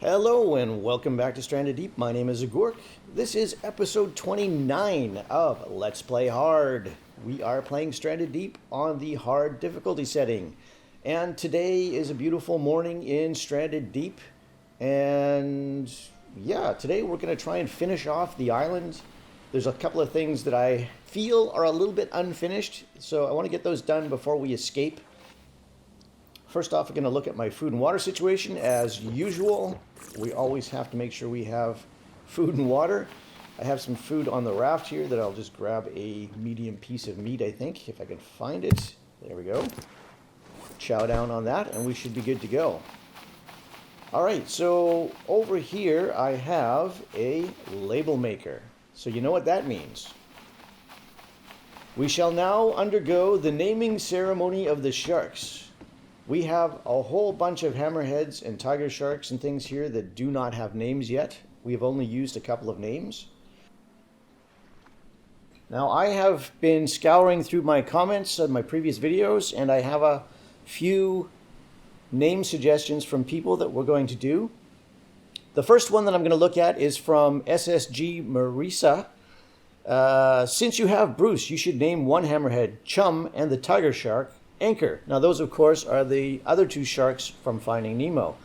Hello and welcome back to Stranded Deep. My name is Agurk. This is episode 29 of Let's Play Hard. We are playing Stranded Deep on the hard difficulty setting. And today is a beautiful morning in Stranded Deep. And yeah, today we're going to try and finish off the island. There's a couple of things that I feel are a little bit unfinished, so I want to get those done before we escape. First off, we're going to look at my food and water situation. As usual, we always have to make sure we have food and water. I have some food on the raft here that I'll just grab a medium piece of meat, I think, if I can find it. There we go. Chow down on that, and we should be good to go. All right, so over here I have a label maker. So you know what that means. We shall now undergo the naming ceremony of the sharks. We have a whole bunch of hammerheads and tiger sharks and things here that do not have names yet. We have only used a couple of names. Now I have been scouring through my comments on my previous videos, and I have a few name suggestions from people that we're going to do. The first one that I'm going to look at is from SSG Marisa. Since you have Bruce, you should name one hammerhead Chum and the tiger shark Anchor. Now those, of course, are the other two sharks from Finding Nemo.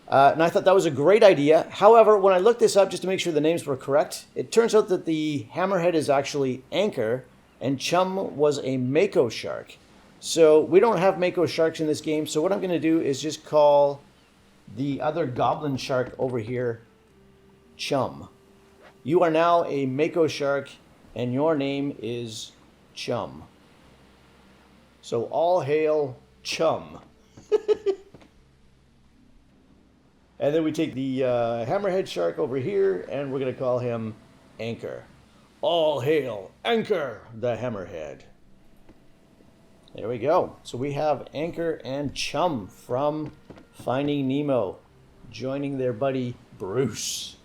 And I thought that was a great idea. However, when I looked this up just to make sure the names were correct, it turns out that the hammerhead is actually Anchor and Chum was a mako shark. So we don't have mako sharks in this game, so what I'm going to do is just call the other goblin shark over here Chum. You are now a mako shark and your name is Chum. So all hail Chum. And then we take the hammerhead shark over here and we're going to call him Anchor. All hail Anchor, the hammerhead. There we go. So we have Anchor and Chum from Finding Nemo joining their buddy Bruce.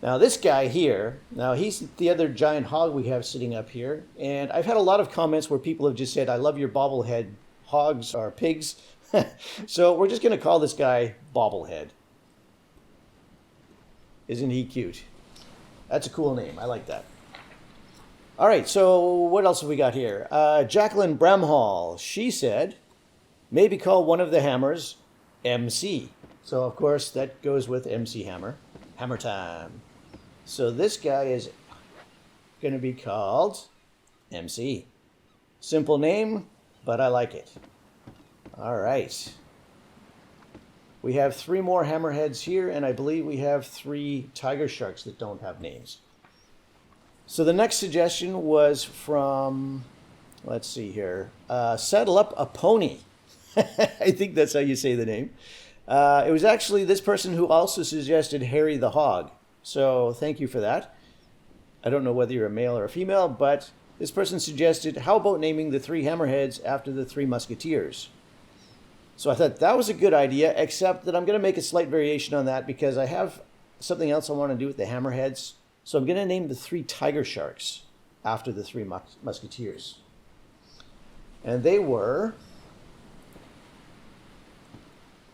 Now this guy here, now he's the other giant hog we have sitting up here, and I've had a lot of comments where people have just said, I love your bobblehead hogs or pigs. So we're just going to call this guy Bobblehead. Isn't he cute? That's a cool name. I like that. All right, so what else have we got here? Jacqueline Bramhall, she said, maybe call one of the hammers MC. So of course that goes with MC Hammer. Hammer time. So this guy is going to be called MC. Simple name, but I like it. All right. We have 3 more hammerheads here, and I believe we have 3 tiger sharks that don't have names. So the next suggestion was from, let's see here, Saddle Up a Pony. I think that's how you say the name. It was actually this person who also suggested Harry the Hog. So thank you for that. I don't know whether you're a male or a female, but this person suggested, how about naming the 3 hammerheads after the 3 musketeers? So I thought that was a good idea, except that I'm going to make a slight variation on that because I have something else I want to do with the hammerheads. So I'm going to name the 3 tiger sharks after the 3 musketeers. And they were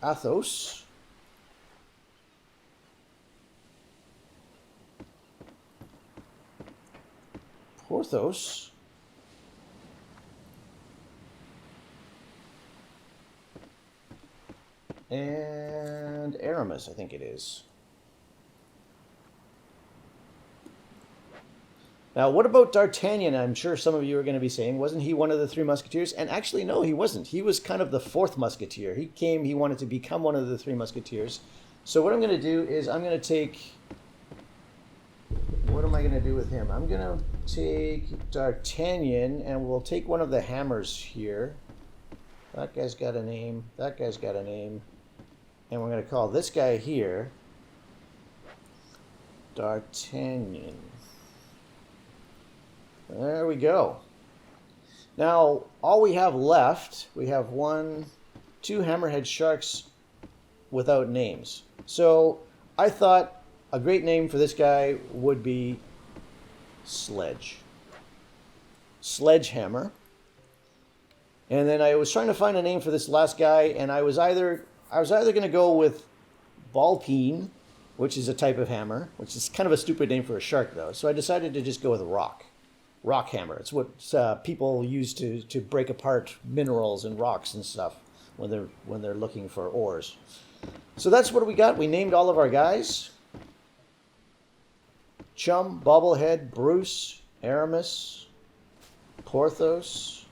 Athos, Porthos, and Aramis, I think it is. Now, what about D'Artagnan? I'm sure some of you are going to be saying, wasn't he one of the 3 musketeers? And actually, no, he wasn't. He was kind of the 4th musketeer. He wanted to become one of the 3 musketeers. So what I'm going to do is I'm going to take, what am I going to do with him? I'm going to take D'Artagnan, and we'll take one of the hammers here. That guy's got a name. That guy's got a name. And we're going to call this guy here D'Artagnan. There we go. Now, all we have left, we have 2 hammerhead sharks without names. So I thought a great name for this guy would be Sledge. Sledgehammer. And then I was trying to find a name for this last guy, and I was either going to go with ball peen, which is a type of hammer, which is kind of a stupid name for a shark, though. So I decided to just go with rock hammer. It's what people use to break apart minerals and rocks and stuff when they're looking for ores. So that's what we got. We named all of our guys. Chum, Bobblehead, Bruce, Aramis, Porthos,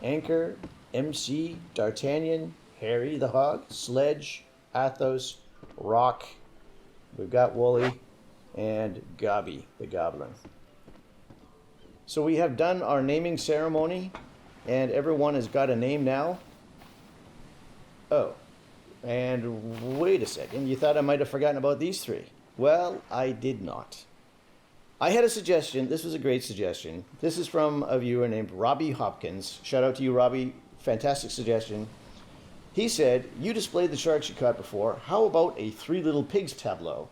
Anchor, MC, D'Artagnan, Harry the Hog, Sledge, Athos, Rock. We've got Wooly, and Gobby the Goblin. So we have done our naming ceremony, and everyone has got a name now. Oh, and wait a second. You thought I might have forgotten about these three. Well, I did not. I had a suggestion. This was a great suggestion. This is from a viewer named Robbie Hopkins. Shout out to you, Robbie. Fantastic suggestion. He said, you displayed the sharks you caught before. How about a Three Little Pigs tableau?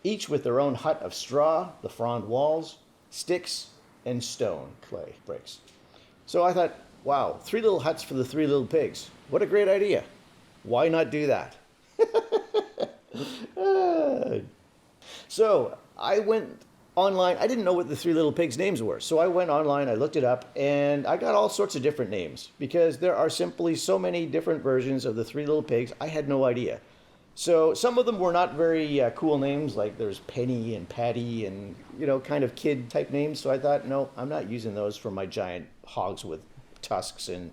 Each with their own hut of straw, the frond walls, sticks, and stone clay bricks. So I thought, wow, 3 little huts for the 3 little pigs. What a great idea. Why not do that? So I went online. I didn't know what the 3 little pigs' names were. So I went online, I looked it up, and I got all sorts of different names because there are simply so many different versions of the 3 little pigs. I had no idea. So some of them were not very cool names, like there's Penny and Patty and, kind of kid type names. So I thought, no, I'm not using those for my giant hogs with tusks and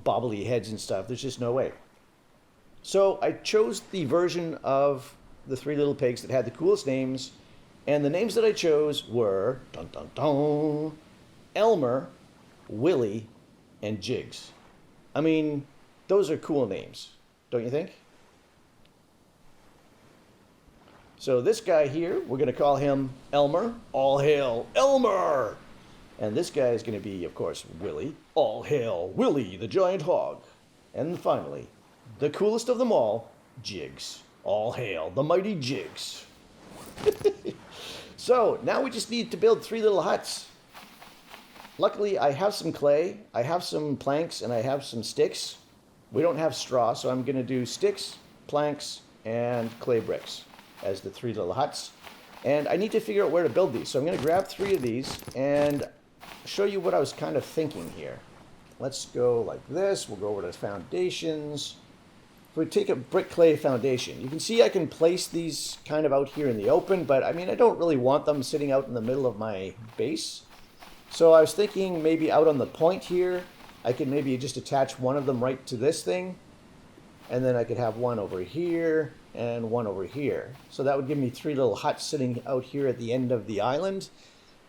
bobbly heads and stuff. There's just no way. So I chose the version of the 3 little pigs that had the coolest names. And the names that I chose were, dun dun dun, Elmer, Willie, and Jigs. I mean, those are cool names, don't you think? So this guy here, we're going to call him Elmer. All hail Elmer! And this guy is going to be, of course, Willie. All hail Willie, the giant hog. And finally, the coolest of them all, Jigs. All hail the mighty Jigs. So now we just need to build 3 little huts. Luckily, I have some clay, I have some planks, and I have some sticks. We don't have straw, so I'm going to do sticks, planks, and clay bricks as the 3 little huts. And I need to figure out where to build these. So I'm going to grab 3 of these and show you what I was kind of thinking here. Let's go like this. We'll go over to foundations. If we take a brick clay foundation, you can see I can place these kind of out here in the open, but I mean, I don't really want them sitting out in the middle of my base. So I was thinking maybe out on the point here, I could maybe just attach one of them right to this thing. And then I could have one over here and one over here. So that would give me 3 little huts sitting out here at the end of the island.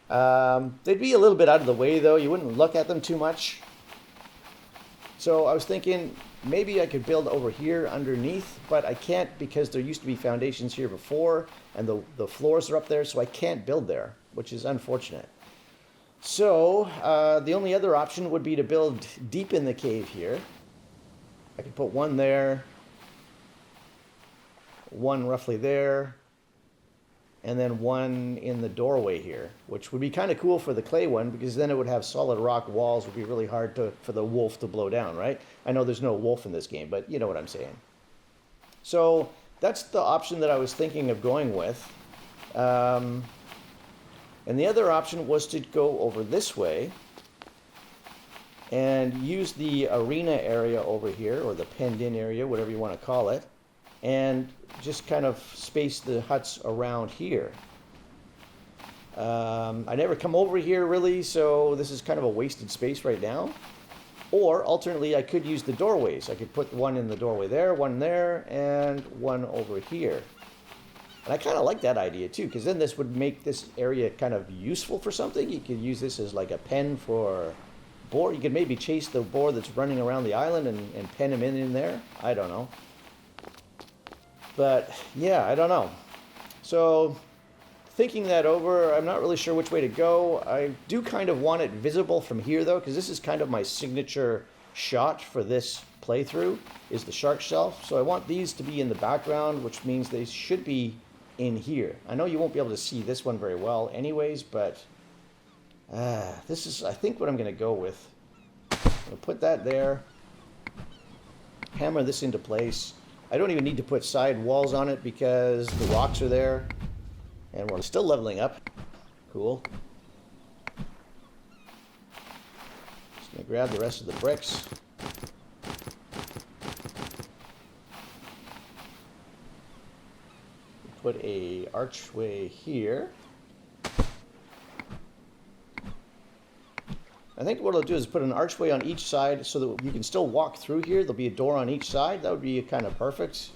They'd be a little bit out of the way though. You wouldn't look at them too much. So I was thinking maybe I could build over here underneath, but I can't because there used to be foundations here before and the floors are up there, so I can't build there, which is unfortunate. So the only other option would be to build deep in the cave here. I could put one there, one roughly there, and then one in the doorway here, which would be kind of cool for the clay one because then it would have solid rock walls. It would be really hard for the wolf to blow down, right? I know there's no wolf in this game, but you know what I'm saying. So that's the option that I was thinking of going with. And the other option was to go over this way and use the arena area over here, or the penned-in area, whatever you want to call it, and just kind of space the huts around here. I never come over here really, so this is kind of a wasted space right now. Or alternately, I could use the doorways. I could put one in the doorway there, and one over here. And I kind of like that idea too, because then this would make this area kind of useful for something. You could use this as like a pen for boar. You could maybe chase the boar that's running around the island and pen him in there. I don't know. But yeah, I don't know. So thinking that over, I'm not really sure which way to go. I do kind of want it visible from here though, because this is kind of my signature shot for this playthrough, is the shark shelf. So I want these to be in the background, which means they should be in here. I know you won't be able to see this one very well anyways, but this is, I think, what I'm going to go with. I'm going to put that there, hammer this into place. I don't even need to put side walls on it because the rocks are there. And we're still leveling up. Cool. Just going to grab the rest of the bricks. Put a archway here. I think what I'll do is put an archway on each side so that you can still walk through here. There'll be a door on each side. That would be kind of perfect.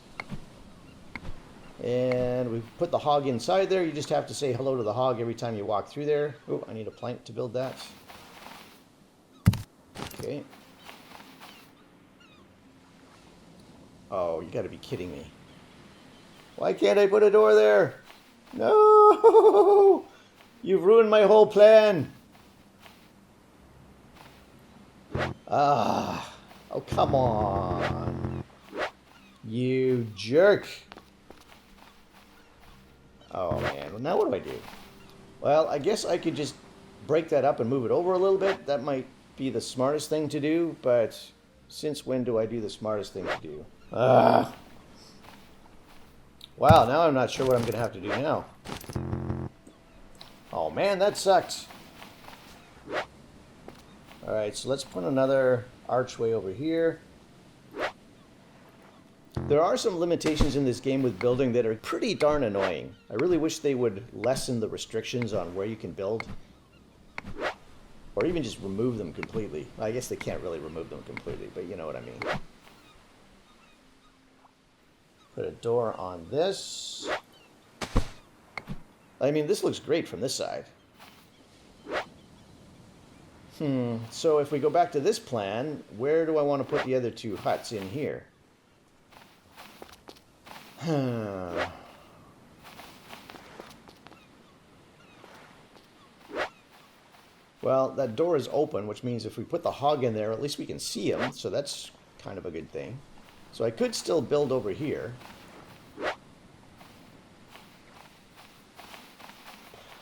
And we put the hog inside there. You just have to say hello to the hog every time you walk through there. Oh, I need a plank to build that. Okay. Oh, you gotta be kidding me. Why can't I put a door there? No! You've ruined my whole plan. Ah. Oh, come on. You jerk. Oh, man. Well, now what do I do? Well, I guess I could just break that up and move it over a little bit. That might be the smartest thing to do, but since when do I do the smartest thing to do? Ah. Wow, now I'm not sure what I'm going to have to do now. Oh, man, that sucks. Alright, so let's put another archway over here. There are some limitations in this game with building that are pretty darn annoying. I really wish they would lessen the restrictions on where you can build. Or even just remove them completely. I guess they can't really remove them completely, but you know what I mean. Put a door on this. I mean, this looks great from this side. So if we go back to this plan, where do I want to put the other two huts in here? Well, that door is open, which means if we put the hog in there, at least we can see him, so that's kind of a good thing. So I could still build over here.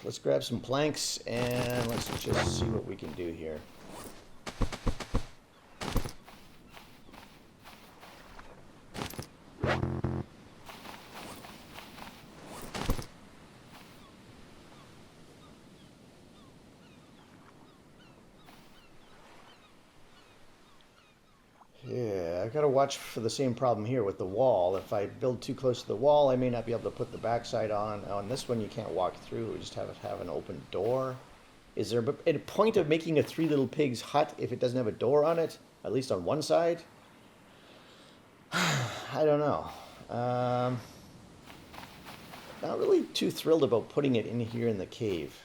Let's grab some planks and let's just see what we can do here. Yeah, I've got to watch for the same problem here with the wall. If I build too close to the wall, I may not be able to put the backside on. On this one, you can't walk through. We just have an open door. Is there a point of making a Three Little Pigs hut if it doesn't have a door on it? At least on one side? I don't know. Not really too thrilled about putting it in here in the cave.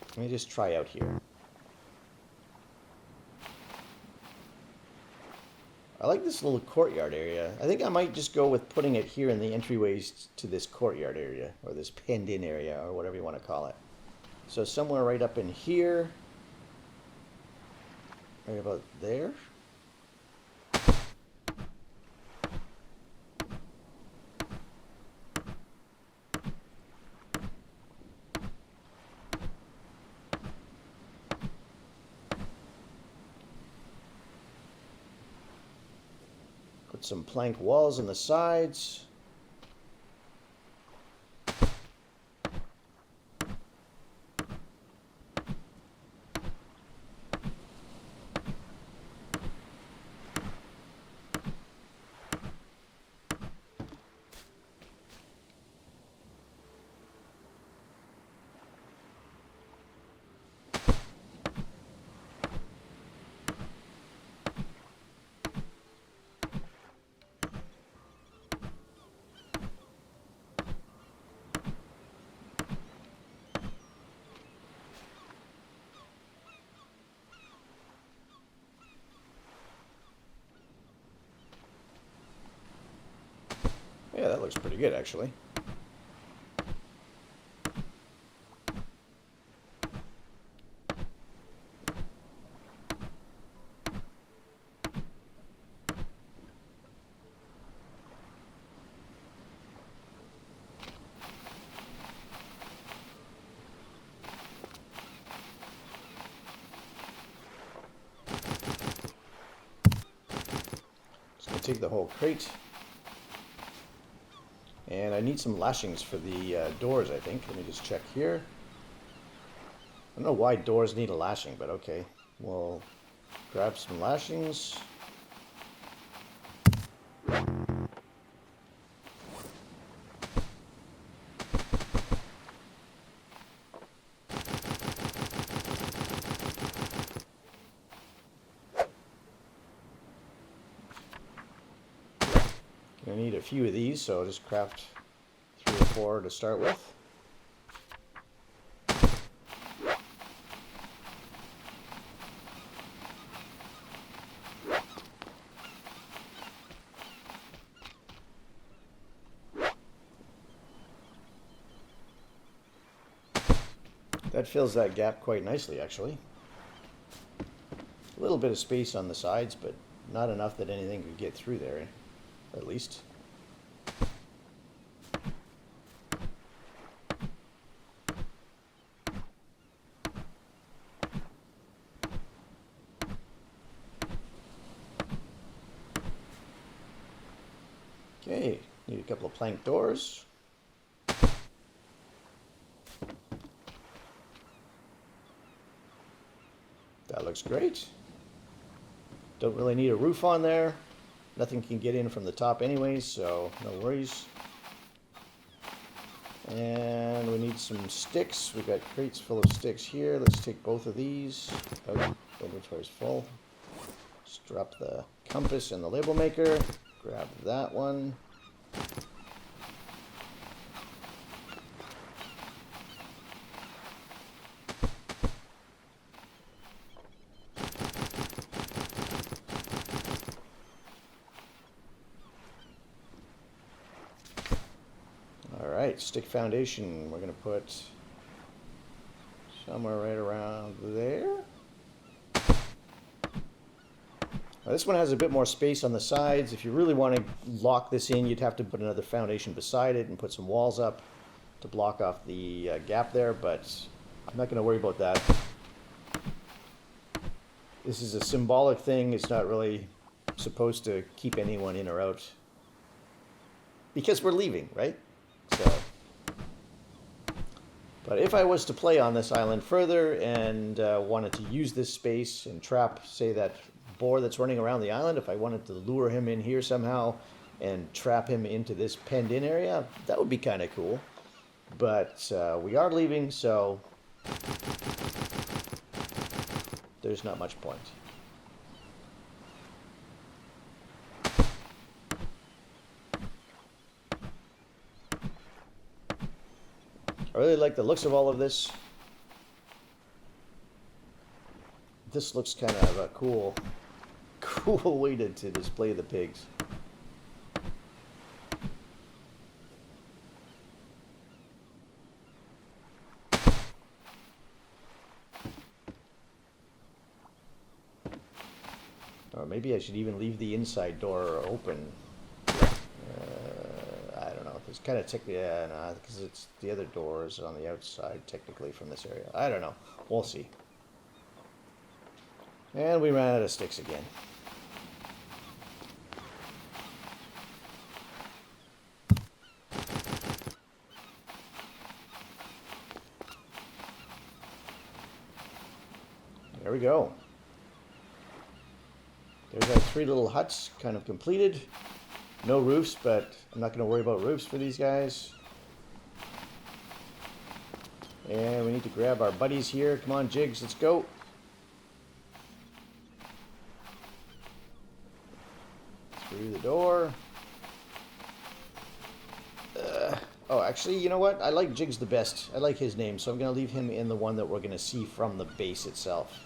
Let me just try out here. I like this little courtyard area. I think I might just go with putting it here in the entryways to this courtyard area, or this penned-in area, or whatever you want to call it. So somewhere right up in here, right about there. Put some plank walls on the sides. Yeah, that looks pretty good, actually. take the whole crate. And I need some lashings for the doors, I think. Let me just check here. I don't know why doors need a lashing, but okay. We'll grab some lashings. I need a few of these, so I'll just craft 3 or 4 to start with. That fills that gap quite nicely, actually. A little bit of space on the sides, but not enough that anything could get through there, at least. Okay, need a couple of plank doors. That looks great. Don't really need a roof on there. Nothing can get in from the top anyways, so no worries. And we need some sticks. We've got crates full of sticks here. Let's take both of these. Oh, inventory's full. Just drop the compass and the label maker. Grab that one. Alright, stick foundation. We're going to put somewhere right around there. Now this one has a bit more space on the sides. If you really want to lock this in, you'd have to put another foundation beside it and put some walls up to block off the gap there, but I'm not going to worry about that. This is a symbolic thing. It's not really supposed to keep anyone in or out. Because we're leaving, right? So, but if I was to play on this island further and wanted to use this space and trap, say, that boar that's running around the island, if I wanted to lure him in here somehow and trap him into this penned in area, that would be kind of cool. But we are leaving, so there's not much point. I really like the looks of all of this. This looks kind of a cool way to display the pigs. Or maybe I should even leave the inside door open. I don't know. It's kind of technically, nah, because it's the other doors on the outside technically from this area. I don't know. We'll see. And we ran out of sticks again. There we go. There's our 3 little huts kind of completed. No roofs, but I'm not going to worry about roofs for these guys. And we need to grab our buddies here. Come on, Jigs, let's go. Through the door. Oh, actually, you know what? I like Jigs the best. I like his name, so I'm going to leave him in the one that we're going to see from the base itself.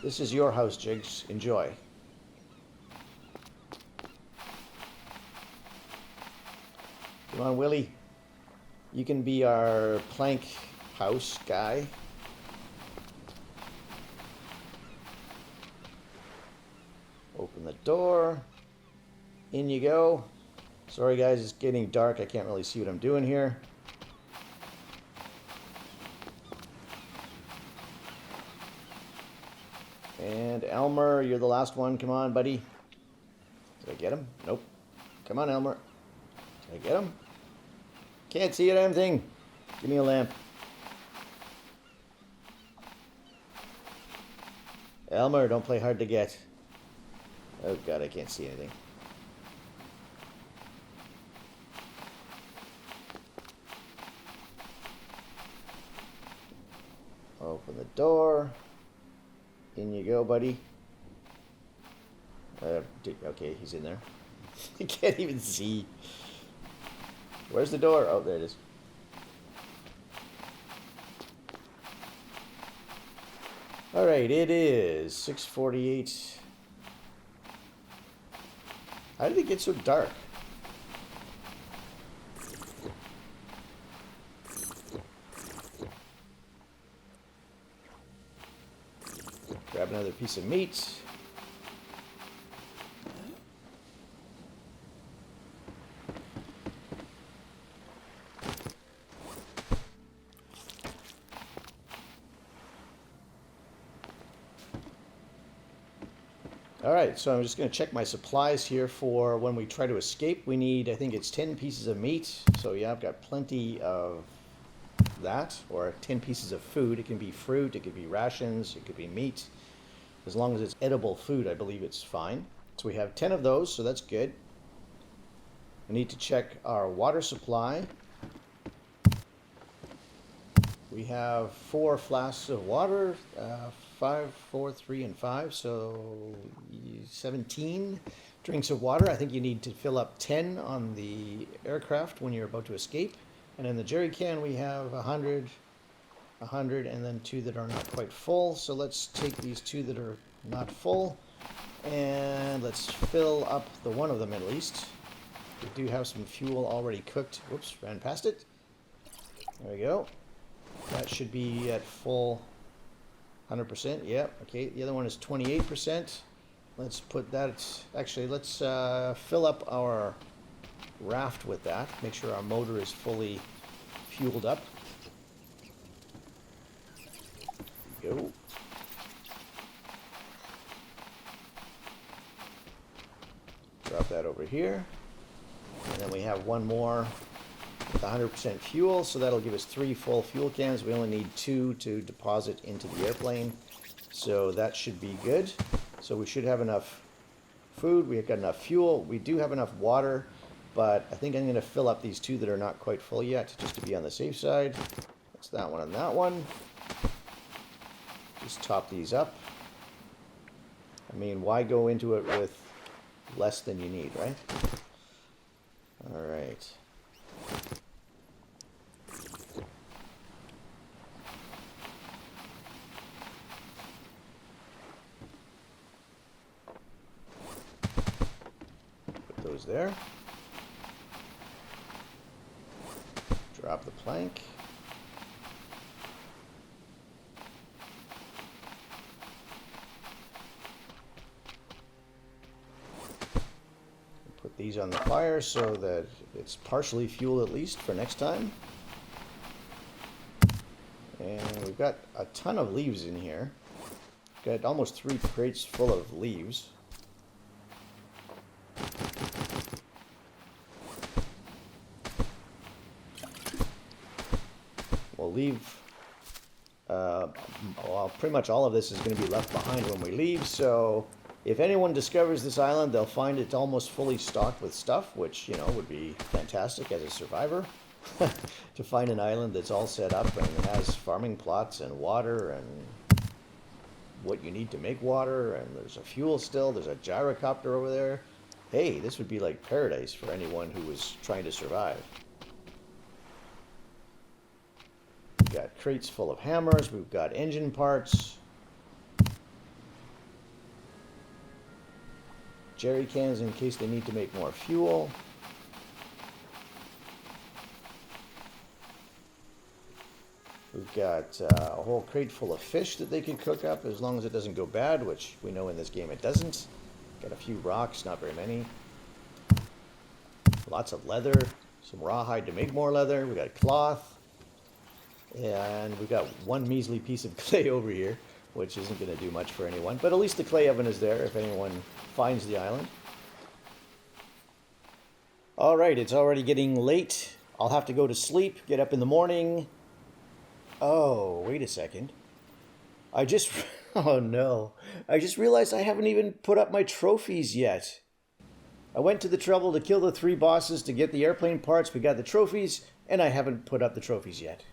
This is your house, Jigs. Enjoy. Come on, Willie. You can be our plank house guy. Open the door. In you go. Sorry guys, it's getting dark. I can't really see what I'm doing here. And Elmer, you're the last one. Come on, buddy. Did I get him? Nope. Come on, Elmer. Did I get him? Can't see a damn thing. Give me a lamp. Elmer, don't play hard to get. Oh god, I can't see anything. Open the door. In you go, buddy. Okay, he's in there. I can't even see. Where's the door? Oh, there it is. Alright, it is 6:48. How did it get so dark? Grab another piece of meat. Alright, so I'm just going to check my supplies here for when we try to escape. We need, I think it's 10 pieces of meat. So yeah, I've got plenty of that, or 10 pieces of food. It can be fruit, it could be rations, it could be meat. As long as it's edible food, I believe it's fine. So we have 10 of those, so that's good. We need to check our water supply. We have 4 flasks of water, 5, 4, 3, and 5, so 17 drinks of water. I think you need to fill up 10 on the aircraft when you're about to escape. And in the jerry can we have 100, 100, and then 2 that are not quite full. So let's take these 2 that are not full, and let's fill up the one of them at least. We do have some fuel already cooked. Whoops, ran past it. There we go. That should be at full 100%. Yep. Okay. The other one is 28%. Let's put that. Actually, let's fill up our raft with that. Make sure our motor is fully fueled up. There we go. Drop that over here. And then we have one more with 100% fuel, so that'll give us 3 full fuel cans. We only need 2 to deposit into the airplane, so that should be good. So we should have enough food, we've got enough fuel, we do have enough water, but I think I'm going to fill up these 2 that are not quite full yet, just to be on the safe side. That's that one and that one. Just top these up. I mean, why go into it with less than you need, right? All right. Put those there. Drop the plank. Put these on the fire so that it's partially fueled at least for next time. And we've got a ton of leaves in here. Got almost 3 crates full of leaves. We'll leave, well, pretty much all of this is going to be left behind when we leave, so if anyone discovers this island, they'll find it's almost fully stocked with stuff, which, you know, would be fantastic as a survivor. To find an island that's all set up and has farming plots and water and what you need to make water, and there's a fuel still, there's a gyrocopter over there. Hey, this would be like paradise for anyone who was trying to survive. We've got crates full of hammers, we've got engine parts, jerry cans in case they need to make more fuel. We've got a whole crate full of fish that they can cook up as long as it doesn't go bad, which we know in this game it doesn't. Got a few rocks, not very many. Lots of leather, some rawhide to make more leather. We got cloth. And we've got one measly piece of clay over here, which isn't going to do much for anyone. But at least the clay oven is there if anyone finds the island. All right, it's already getting late. I'll have to go to sleep, get up in the morning. Oh, wait a second. I just, oh no. I just realized I haven't even put up my trophies yet. I went to the trouble to kill the 3 bosses to get the airplane parts. We got the trophies, and I haven't put up the trophies yet.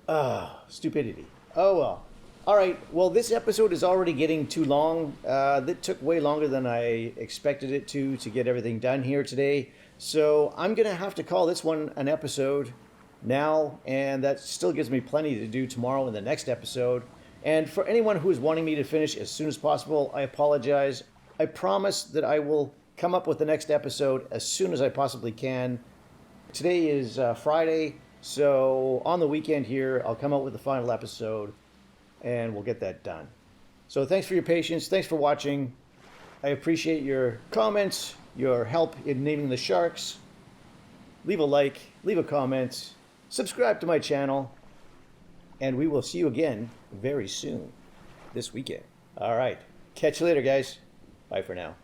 Ah, stupidity. Oh well. All right. Well, this episode is already getting too long. That took way longer than I expected it to get everything done here today. So I'm gonna have to call this one an episode now, and that still gives me plenty to do tomorrow in the next episode. And for anyone who is wanting me to finish as soon as possible, I apologize. I promise that I will come up with the next episode as soon as I possibly can. Today is Friday, so on the weekend here, I'll come out with the final episode, and we'll get that done. So thanks for your patience. Thanks for watching. I appreciate your comments, your help in naming the sharks. Leave a like, leave a comment, subscribe to my channel, and we will see you again very soon this weekend. All right. Catch you later, guys. Bye for now.